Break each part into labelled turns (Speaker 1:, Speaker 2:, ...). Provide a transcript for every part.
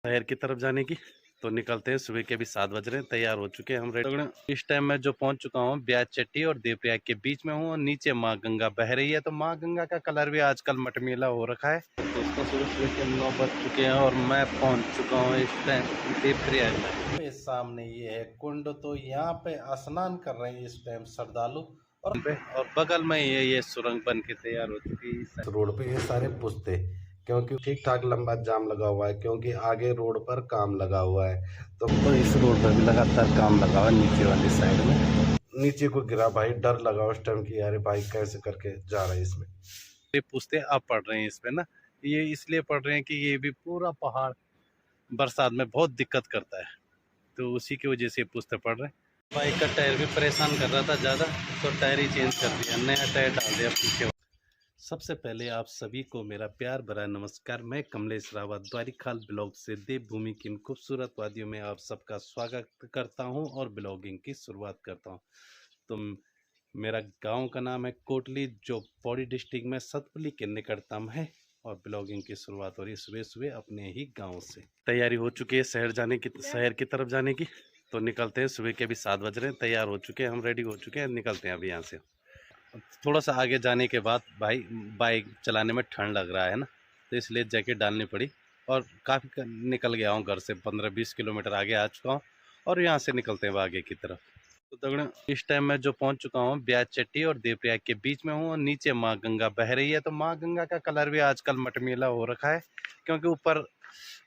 Speaker 1: शहर की तरफ जाने की। तो निकलते हैं, सुबह के अभी 7 बज रहे हैं, तैयार हो चुके हैं हम रेडी। इस टाइम मैं जो पहुंच चुका हूं ब्याज चट्टी और देवप्रयाग के बीच में हूं और नीचे माँ गंगा बह रही है। तो माँ गंगा का कलर भी आजकल मटमैला हो रखा है। दोस्तों सुबह सुबह के 9 बज चुके हैं और मैं पहुंच चुका हूँ इस टाइम देवप्रयाग में। सामने ये है कुंड, तो यहाँ पे स्नान कर रहे हैं इस टाइम श्रद्धालु। और बगल में ये सुरंग बन के तैयार हो चुकी है। रोड पे ये सारे पुश्ते, क्योंकि ठीक ठाक लंबा जाम लगा हुआ है, क्योंकि आगे रोड पर काम लगा हुआ है। तो इस रोड पर भी लगातार काम लगा हुआ है नीचे वाली साइड में। नीचे को गिरा भाई, डर लगा उस टाइम की यार भाई कैसे करके जा रहे हैं इसमें। ये पुश्ते अब पड़ रहे हैं इस पे ना, ये इसलिए पड़ रहे हैं कि ये भी पूरा पहाड़ बरसात में बहुत दिक्कत करता है, तो उसी की वजह से पुश्ते पड़ रहे हैं। बाइक का टायर भी परेशान कर रहा था ज़्यादा, तो टायर ही चेंज कर दिया, नया टायर डाल दिया पीछे। सबसे पहले आप सभी को मेरा प्यार भरा नमस्कार। मैं कमलेश रावत द्वारिखाल ब्लॉग से देवभूमि की इन खूबसूरत वादियों में आप सबका स्वागत करता हूं और ब्लॉगिंग की शुरुआत करता हूं। तो मेरा गांव का नाम है कोटली, जो पौड़ी डिस्ट्रिक्ट में सतपुली के निकटतम है, और ब्लॉगिंग की शुरुआत हो रही है सुबह सुबह अपने ही गाँव से। तैयारी हो चुकी है शहर की तरफ जाने की। तो निकलते हैं, सुबह के अभी 7 बज रहे हैं, तैयार हो चुके हैं हम, रेडी हो चुके हैं, निकलते हैं अभी यहाँ से। थोड़ा सा आगे जाने के बाद भाई बाइक चलाने में ठंड लग रहा है ना, तो इसलिए जैकेट डालनी पड़ी। और काफ़ी निकल गया हूँ घर से, 15-20 किलोमीटर आगे आ चुका हूँ और यहाँ से निकलते हैं आगे की तरफ। तो दगड़े इस टाइम मैं जो पहुँच चुका हूँ ब्याज चट्टी और देवप्रयाग के बीच में हूँ और नीचे माँ गंगा बह रही है। तो माँ गंगा का कलर भी आजकल मटमैला हो रखा है, क्योंकि ऊपर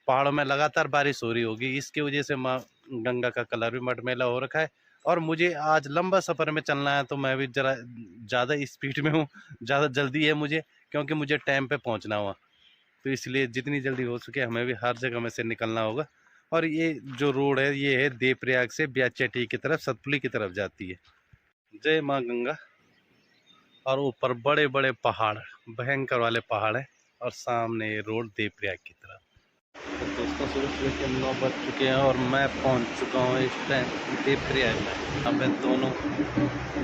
Speaker 1: पहाड़ों में लगातार बारिश हो रही होगी, इसकी वजह से माँ गंगा का कलर भी मटमैला हो रखा है। और मुझे आज लंबा सफ़र में चलना है, तो मैं भी ज़रा ज़्यादा स्पीड में हूँ, ज़्यादा जल्दी है मुझे, क्योंकि मुझे टाइम पे पहुँचना हुआ। तो इसलिए जितनी जल्दी हो सके हमें भी हर जगह में से निकलना होगा। और ये जो रोड है ये है देवप्रयाग से ब्याज चट्टी की तरफ, सतपुली की तरफ जाती है। जय माँ गंगा। और ऊपर बड़े बड़े पहाड़, भयंकर वाले पहाड़ है, और सामने रोड देवप्रयाग की तरफ। तो दोस्तों सुबह सुबह के 9 बज चुके हैं और मैं पहुंच चुका हूं इस टाइम देवप्रयाग में। यहाँ पे दोनों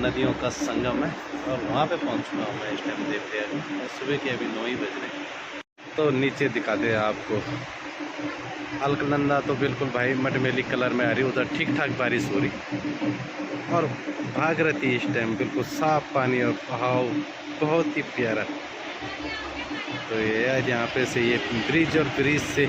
Speaker 1: नदियों का संगम है और वहाँ पे पहुंच चुका हूं मैं इस टाइम देवप्रयाग में, और सुबह के अभी 9 ही बज रहे हैं। तो नीचे दिखाते हैं आपको अलकनंदा, तो बिल्कुल भाई मटमैली कलर में आ रही, उधर ठीक ठाक बारिश हो रही और भागीरथी इस टाइम बिल्कुल साफ पानी और बहाव बहुत ही प्यारा। तो ये यहाँ पे से ये ब्रिज, और ब्रिज से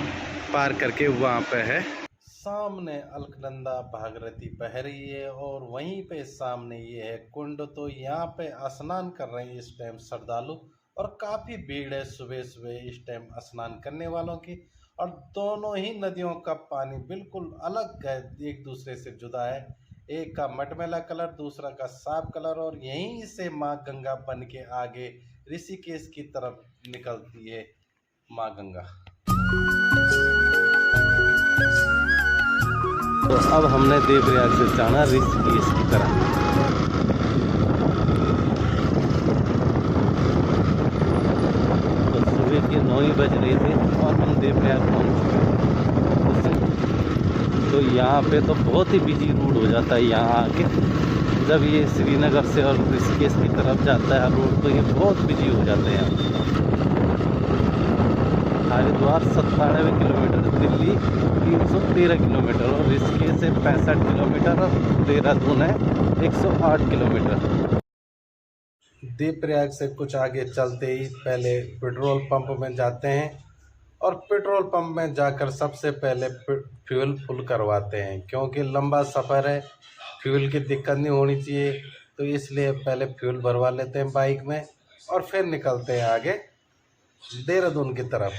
Speaker 1: पार करके वहाँ पे है सामने अलकनंदा भागीरथी बह रही है, और वहीं पे सामने ये है कुंड। तो यहाँ पे स्नान कर रहे हैं इस टाइम श्रद्धालु, और काफ़ी भीड़ है सुबह सुबह इस टाइम स्नान करने वालों की। और दोनों ही नदियों का पानी बिल्कुल अलग है, एक दूसरे से जुदा है, एक का मटमैला कलर, दूसरा का साफ कलर। और यहीं से माँ गंगा बन के आगे ऋषिकेश की तरफ निकलती है माँ गंगा। तो अब हमने देवप्रयाग से जाना ऋषिकेश की तरफ। तो सुबह के 9 ही बज रहे थे और हम देवप्रयाग पहुँच चुके हैं। तो यहाँ पे तो बहुत ही बिजी रोड हो जाता है यहाँ आके, जब ये श्रीनगर से और ऋषिकेश की तरफ जाता है रोड, तो ये बहुत बिजी हो जाता है यहाँ। हरिद्वार 97 किलोमीटर, दिल्ली 313 किलोमीटर, और ऋषिकेश से 65 किलोमीटर, और देहरादून है 108 किलोमीटर। देवप्रयाग से कुछ आगे चलते ही पहले पेट्रोल पंप में जाते हैं, और पेट्रोल पंप में जाकर सबसे पहले फ्यूल फुल करवाते हैं, क्योंकि लंबा सफ़र है, फ्यूल की दिक्कत नहीं होनी चाहिए। तो इसलिए पहले फ्यूल भरवा लेते हैं बाइक में, और फिर निकलते हैं आगे देहरादून की तरफ।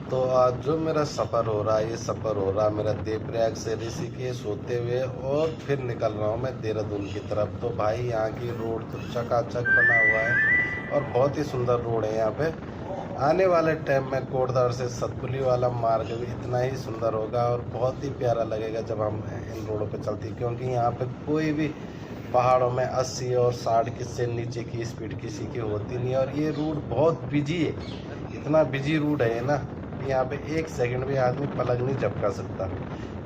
Speaker 1: तो आज जो मेरा सफ़र हो रहा है, ये सफ़र हो रहा है मेरा देवप्रयाग से ऋषिकेश होते हुए, और फिर निकल रहा हूँ मैं देहरादून की तरफ। तो भाई यहाँ की रोड तो चकाचक बना हुआ है, और बहुत ही सुंदर रोड है यहाँ पे। आने वाले टाइम में कोटद्वार से सतपुली वाला मार्ग भी इतना ही सुंदर होगा, और बहुत ही प्यारा लगेगा जब हम इन रोडों पर चलते हैं, क्योंकि यहाँ पे कोई भी पहाड़ों में 80 और 60 की से नीचे की स्पीड किसी की होती नहीं। और ये रूट बहुत बिजी है, इतना बिजी रूट है ना कि यहाँ पे एक सेकंड भी आदमी पलक नहीं झपका सकता।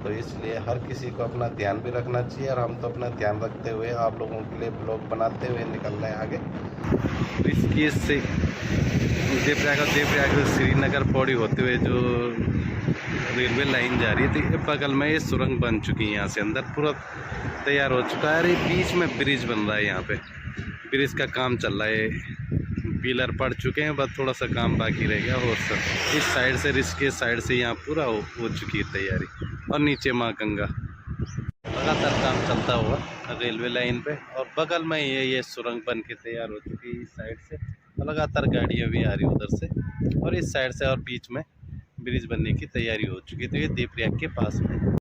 Speaker 1: तो इसलिए हर किसी को अपना ध्यान भी रखना चाहिए, और हम तो अपना ध्यान रखते हुए आप लोगों के लिए ब्लॉग बनाते हुए निकल रहे हैं आगे। ऋषिकेश से देवप्रयाग से श्रीनगर पौड़ी होते हुए जो रेलवे लाइन जा रही थी। बगल में ये सुरंग बन चुकी है, यहाँ से अंदर पूरा तैयार हो चुका है। और ये बीच में ब्रिज बन रहा है, यहाँ पे ब्रिज का काम चल रहा है। पिलर पड़ चुके हैं, बस थोड़ा सा काम बाकी रह गया। और सब इस साइड से ऋषिकेश साइड से यहाँ पूरा हो चुकी है तैयारी। और नीचे माँ गंगा, लगातार काम चलता हुआ रेलवे लाइन पे। और बगल में ये सुरंग बन के तैयार हो चुकी है इस साइड से। लगातार गाड़ियाँ भी आ रही उधर से और इस साइड से, और बीच में ब्रिज बनने की तैयारी हो चुकी है। तो ये देवप्रयाग के पास में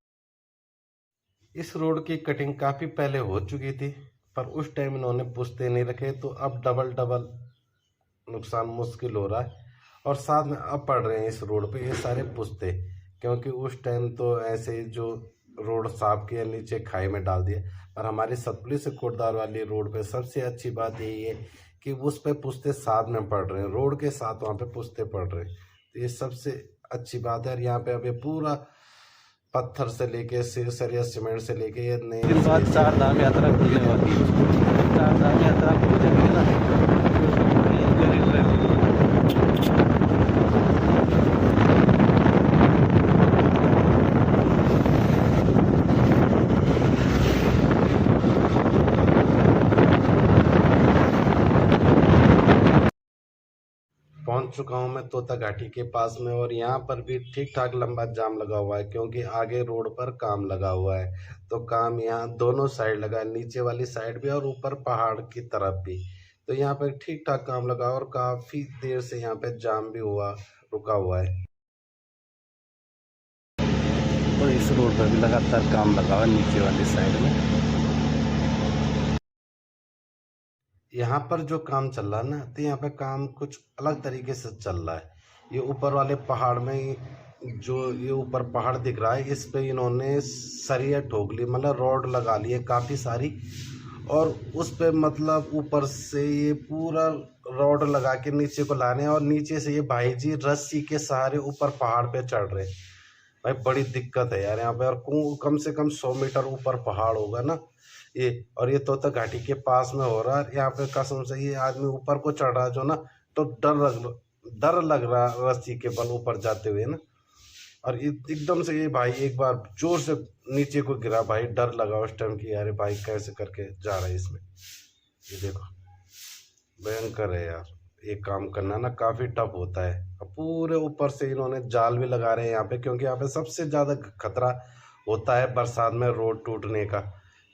Speaker 2: इस रोड की कटिंग काफ़ी पहले हो चुकी थी, पर उस टाइम इन्होंने पुश्ते नहीं रखे, तो अब डबल नुकसान मुश्किल हो रहा है। और साथ में अब पड़ रहे हैं इस रोड पे ये सारे पुश्ते, क्योंकि उस टाइम तो ऐसे ही जो रोड साफ किया नीचे खाई में डाल दिया। पर हमारी सतपुली से कोटद्वार वाली रोड पे सबसे अच्छी बात यही है कि उस पे पुश्ते साथ में पड़ रहे हैं, रोड के साथ वहाँ पे पुश्ते पड़ रहे हैं। तो ये सबसे अच्छी बात है। और यहाँ पे अभी पूरा पत्थर से लेके सरिया सीमेंट से लेके ये
Speaker 1: नए बाद 4 धाम यात्रा खुलने वाली है। 4 धाम यात्रा खुल जाएगी ना।
Speaker 2: पहुंच चुका हूं मैं तोता घाटी के पास में। और यहाँ पर भी ठीक ठाक लंबा जाम लगा हुआ है, क्योंकि आगे रोड पर काम लगा हुआ है। तो काम यहाँ दोनों साइड लगा है, नीचे वाली साइड भी और ऊपर पहाड़ की तरफ भी। तो यहाँ पर ठीक ठाक काम लगा और काफ़ी देर से यहाँ पे जाम भी रुका हुआ है।
Speaker 1: तो इस रोड पर भी लगातार काम लगा हुआ है नीचे वाली साइड में।
Speaker 2: यहाँ पर जो काम चल रहा है ना, तो यहाँ पे काम कुछ अलग तरीके से चल रहा है। ये ऊपर वाले पहाड़ में जो ये ऊपर पहाड़ दिख रहा है, इस पे इन्होंने सरिया ठोक ली, मतलब रॉड लगा ली है काफ़ी सारी। और उस पे मतलब ऊपर से ये पूरा रॉड लगा के नीचे को लाने, और नीचे से ये भाई जी रस्सी के सहारे ऊपर पहाड़ पे चढ़ रहे। भाई बड़ी दिक्कत है यार यहाँ पे। और कम से कम 100 मीटर ऊपर पहाड़ होगा ना ये। और ये तोता घाटी के पास में हो रहा है। यहाँ पे कसम से ये आदमी ऊपर को चढ़ रहा जो ना, तो डर लग रहा रस्सी के बल ऊपर जाते हुए ना। और एकदम से ये भाई एक बार जोर से नीचे को गिरा, भाई डर लगा उस टाइम की, यार भाई कैसे करके जा रहा है इसमें। ये देखो भयंकर है यार, ये काम करना ना काफ़ी टफ होता है। अब पूरे ऊपर से इन्होंने जाल भी लगा रहे हैं यहाँ पे, क्योंकि यहाँ पे सबसे ज़्यादा खतरा होता है बरसात में रोड टूटने का।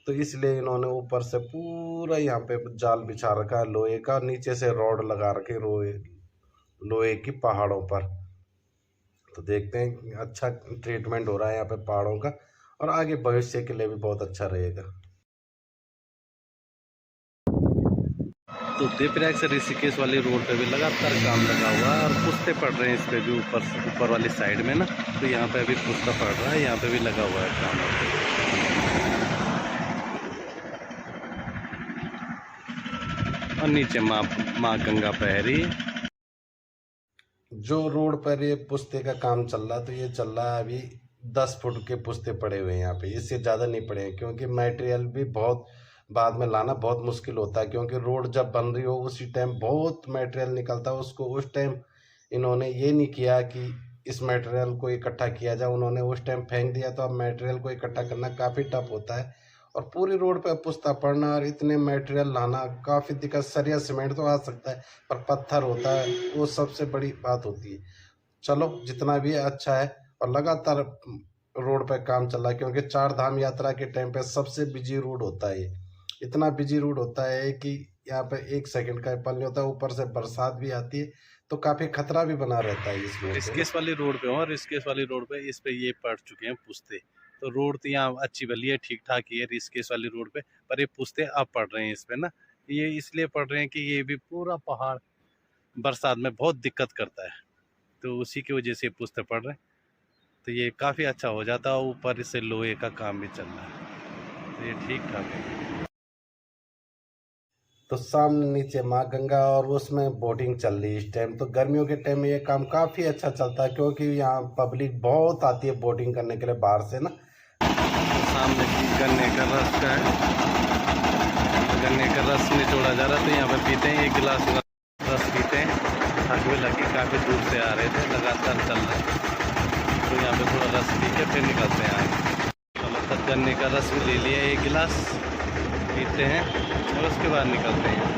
Speaker 2: तो इसलिए इन्होंने ऊपर से पूरा यहाँ पे जाल बिछा रखा है लोहे का, नीचे से रॉड लगा रखे लोहे की पहाड़ों पर। तो देखते हैं अच्छा ट्रीटमेंट हो रहा है यहाँ पे पहाड़ों का, और आगे भविष्य के लिए भी बहुत अच्छा रहेगा।
Speaker 1: तो देवप्रयाग से ऋषिकेश वाली रोड पे भी लगातार काम लगा हुआ है और पुश्ते पड़ रहे हैं इस पे भी, ऊपर वाली साइड में ना। तो यहाँ पे अभी पुश्ता पड़ रहा है, यहाँ पे भी लगा हुआ है काम। और नीचे माँ गंगा बह रही है।
Speaker 2: जो रोड पर ये पुश्ते का काम चल रहा, तो ये चल रहा है अभी 10 फुट के पुश्ते पड़े हुए हैं यहाँ पे, इससे ज़्यादा नहीं पड़े हैं। क्योंकि मटेरियल भी बहुत बाद में लाना बहुत मुश्किल होता है, क्योंकि रोड जब बन रही हो उसी टाइम बहुत मटेरियल निकलता है उसको। उस टाइम इन्होंने ये नहीं किया कि इस मटेरियल को इकट्ठा किया जाए, उन्होंने उस टाइम फेंक दिया। तो अब मटेरियल को इकट्ठा करना काफ़ी टफ होता है, और पूरी रोड पे पुश्ता पड़ना और इतने मटेरियल लाना काफ़ी दिक्कत। सरिया सीमेंट तो आ सकता है, पर पत्थर होता है, वो सबसे बड़ी बात होती है। चलो जितना भी अच्छा है। और लगातार रोड पे काम चल रहा है, क्योंकि 4 धाम यात्रा के टाइम पे सबसे बिजी रोड होता है। इतना बिजी रोड होता है कि यहाँ पे 1 सेकंड का पल नहीं होता। ऊपर से बरसात भी आती है, तो काफ़ी खतरा भी बना रहता है इस रोड।
Speaker 1: ऋषिकेश वाली रोड पे और ऋषिकेश वाली रोड पे इस पे ये पड़ चुके हैं पुश्ते। तो रोड तो यहाँ अच्छी भली है, ठीक ठाक ही है ऋषिकेश वाली रोड पे, पर ये पुश्ते अब पड़ रहे हैं इस पे ना। ये इसलिए पड़ रहे हैं कि ये भी पूरा पहाड़ बरसात में बहुत दिक्कत करता है, तो उसी की वजह से पुश्ते पड़ रहे हैं। तो ये काफ़ी अच्छा हो जाता है। ऊपर से लोहे का काम भी चल रहा है, तो ये ठीक ठाक है।
Speaker 2: तो सामने नीचे माँ गंगा, और उसमें बोटिंग चल रही है इस टाइम। तो गर्मियों के टाइम में ये काम काफ़ी अच्छा चलता है, क्योंकि यहाँ पब्लिक बहुत आती है बोटिंग करने के लिए बाहर से ना।
Speaker 1: सामने गन्ने का रस का है, गन्ने का रस निचोड़ा जा रहा था, यहाँ पे पीते हैं, 1 गिलास रस पीते हैं। थक भी लगी, काफ़ी दूर से आ रहे थे, लगातार चल रहे हैं। तो यहाँ पे थोड़ा रस पी के फिर निकलते हैं आगे। चलो तब गन्ने का रस भी ले लिया एक गिलास, पीते हैं और उसके बाद निकलते हैं।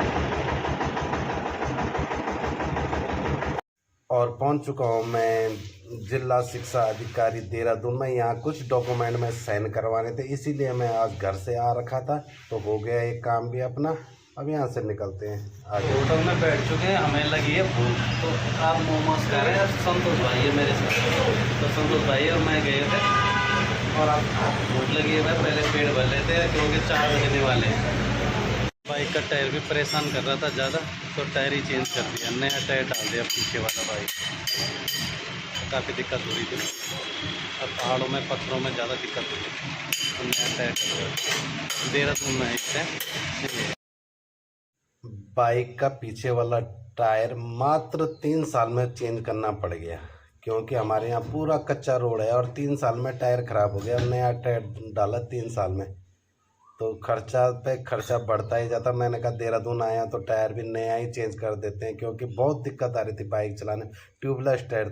Speaker 2: और पहुंच चुका हूं मैं जिला शिक्षा अधिकारी देहरादून में। यहाँ कुछ डॉक्यूमेंट में साइन करवाने थे, इसीलिए मैं आज घर से आ रखा था, तो हो गया एक काम भी अपना। अब यहाँ से निकलते हैं आगे।
Speaker 1: होटल में बैठ चुके हैं, हमें लगी है भूख, तो आप मोमोज खा रहे हैं। संतोष भाई है मेरे साथ, तो संतोष भाई और मैं गए थे और अब भूख लगी है। पहले पेट भर लेते हैं क्योंकि 4 बजने वाले हैं। बाइक का टायर भी परेशान कर रहा था ज़्यादा, तो टायर ही चेंज कर दिया, नया टायर डाल दिया पीछे वाला बाइक। काफ़ी दिक्कत हो रही थी, अब पहाड़ों में पत्थरों में ज़्यादा दिक्कत हो रही थी, तो नया टायर डाल दिया। देहरादून में इससे
Speaker 2: बाइक का पीछे वाला टायर मात्र 3 साल में चेंज करना पड़ गया, क्योंकि हमारे यहाँ पूरा कच्चा रोड है और 3 साल में टायर ख़राब हो गया। नया टायर डाला 3 साल में, तो खर्चा पे खर्चा बढ़ता ही जाता। मैंने कहा देहरादून आया तो टायर भी नया ही चेंज कर देते हैं, क्योंकि बहुत दिक्कत आ रही थी बाइक चलाने। Tubeless tyre